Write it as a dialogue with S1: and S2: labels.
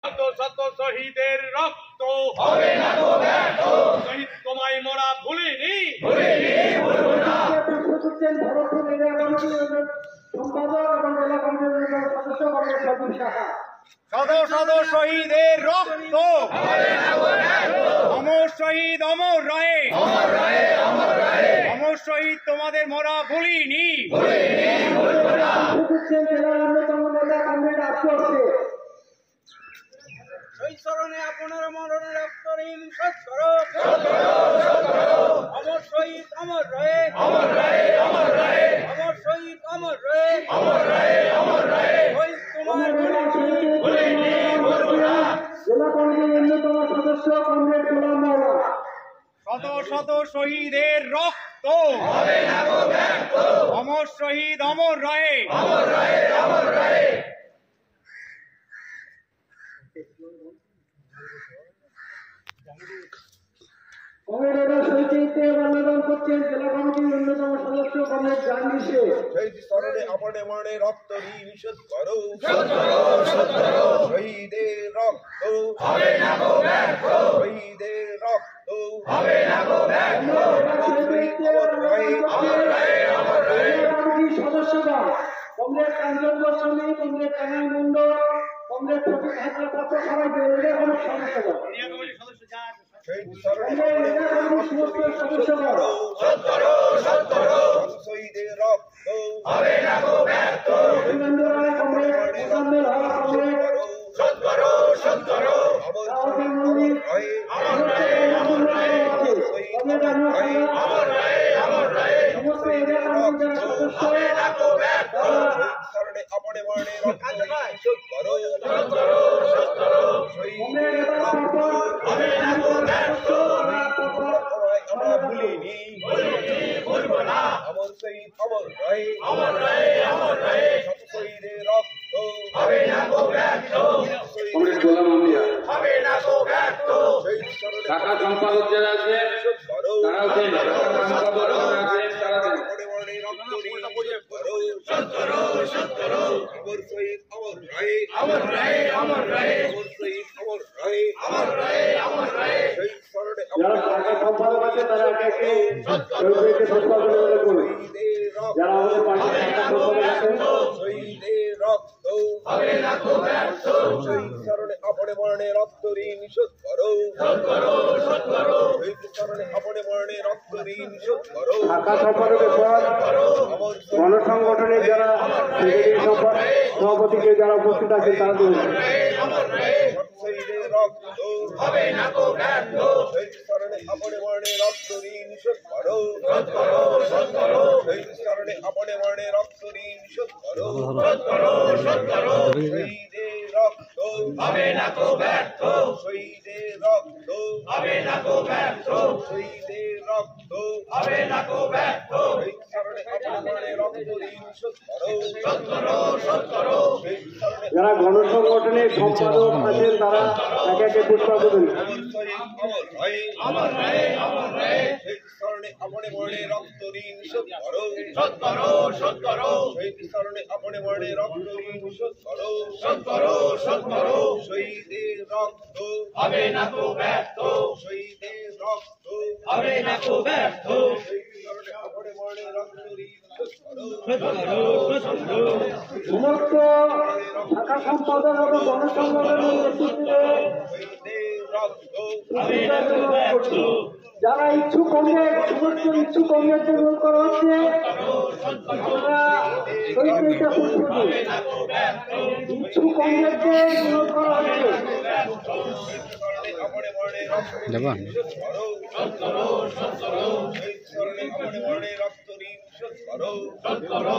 S1: শত শত শহীদের রক্ত
S2: হবে না গো ব্যর্থ।
S1: শহীদ তোমায় মোরা ভুলিনি
S2: ভুলবো না।
S1: শত শত শহীদের রক্ত
S2: হবে না গো ব্যর্থ।
S1: অমর শহীদ অমর রয়ে
S2: অমর রয়ে অমর রয়ে।
S1: অমর শহীদ তোমাদের মোরা ভুলিনি
S2: ভুলবো না।
S1: সেই স্মরণে আপনার মরণের রক্তহীন সৎকরো অমর শহীদ অমর রয়ে
S2: অমর রয়ে অমর রয়ে।
S1: অমর শহীদ অমর রয়ে
S2: অমর রয়ে অমর রয়ে।
S1: শহীদ তোমার
S2: ভুলিনি ভুলবো না।
S3: জেলা কমিটির অন্যতম সদস্য কমরেড গোলাম মাওলা।
S1: শত শত শহীদের রক্ত
S2: হবে না গো ব্যর্থ।
S1: অমর শহীদ অমর রয়ে
S2: অমর রয়ে অমর রয়ে।
S3: কমরেডরা শহীদকে মাল্যদান করছেন জেলা কমিটির অন্যতম সদস্য কমরেড জাহাঙ্গীর শেখ।
S4: শহীদ স্মরণে আপনে মনে রক্ত নিষেধ করো শহীদের রক্ত
S2: হবে না গো ব্যর্থ।
S4: শহীদের রক্ত
S2: হবে না গো ব্যর্থ। অমর রয়ে অমর রয়ে।
S3: জেলা কমিটির সদস্যগণ কমরেড কাঞ্চন গোস্বামী, কমরেড কানাই মন্ডল, কমরেড ফটিক হাজরা পাত্র সবাইকে জেলা কমিটির সদস্যগণ,
S4: শহীদ স্মরণে
S3: কমরেড জেলা কমিটির সমস্ত সদস্যগণ,
S4: শহীদের রক্ত
S2: হবে না গো ব্যর্থ।
S3: অভিনন্দন রায়, কমরেড মোজাম্মেল হক, কমরেড রাওয়াতের মন্দির, কমরেড আনোয়ার খান, সমস্ত এলাকা কমিটির যারা সদস্য
S4: স্মরণে আপনে মনে রক্ত নিষেধ করো
S3: কমরেড এবার পাপড়, কমরেড আনোয়ার সদস্য
S4: আমরা ভুলিনি
S2: ভুলবো না।
S4: অমর শহীদ অমর রয়ে শত শহীদের রক্ত
S2: হবে না গো ব্যর্থ।
S5: কমরেড গোলাম আম্বিয়া,
S2: হবে না গো ব্যর্থ।
S4: শহীদ স্মরণে
S5: ঢাকা সম্পাদক যারা আছে
S4: করো
S5: তারাও দেন, ঢাকা সম্পাদক যারা আছে তারা দেন।
S4: আপনে মনে রক্ত নিষেধ করো অমর শহীদ অমর রয়ে
S2: অমর রয়ে অমর রয়ে।
S4: অমর শহীদ অমর রয়ে
S2: অমর রয়ে অমর রয়ে।
S4: শহীদ স্মরণে
S3: যারা শাখা সম্পাদক আছে তারা একে একে শহীদদেরকে পুষ্পাঞ্জলি করুন।
S4: শহীদের রক্ত
S3: যারা আমাদের পার্টির শাখা সম্পাদক আছেন
S4: শহীদের রক্ত
S2: হবে না গো ব্যর্থ।
S4: শহীদ স্মরণে আপনে মরণে রক্ত নিষেধ করো শহীদ স্মরণে আপনে মরণে রক্ত নিষেধ করো
S3: শাখা সম্পাদকের পর
S4: অমর
S3: গণসংগঠনের যারা সেক্রেটারি সভাপতিকে যারা উপস্থিত আছেন তারা দিন।
S4: শহীদের রক্ত
S2: হবে না গো ব্যর্থ।
S4: শহীদ স্মরণে আপনে মরণে রক্ত নিষেধ করো শহীদ স্মরণে আপনে মরণে রক্ত নিষেধ করো শহীদের রক্ত
S2: হবে না গো ব্যর্থ।
S4: শহীদের রক্ত
S2: হবে না গো ব্যর্থ।
S4: শহীদের রক্ত
S2: হবে না গো ব্যর্থ।
S4: শহীদ স্মরণে আপনে মরণে রক্ত নিষেধ করো শহীদ স্মরণে
S3: যারা গণসংগঠনের সম্পাদক আছেন তারা একে একে পুষ্পাঞ্জলি দিন।
S4: অমর রয়ে শহীদ স্মরণে আপনে মরণে রক্ত নিষেধ করো শহীদ স্মরণে আপনে মরণে রক্ত নিষেধ করো শহীদের রক্ত
S2: হবে না গো ব্যর্থ।
S4: শহীদের রক্ত
S2: হবে না গো ব্যর্থ।
S4: শহীদ স্মরণে আপনে মরণে রক্ত নিষেধ করো
S3: সমস্ত শাখা সম্পাদক এবং গণসংগঠনের নেতৃত্বে
S4: শহীদের রক্ত
S3: যারা ইচ্ছুক কমরেড, সমস্ত ইচ্ছুক কমরেডদের রোল করা হচ্ছে আমরা শহীদদেরকে পুষ্প দিই। ইচ্ছুক কমরেডদের রোল করা হচ্ছে।
S4: আপনে মরণে রক্ত নিষেধ করো শহীদ স্মরণে আপনে মরণে রক্ত নিষেধ করো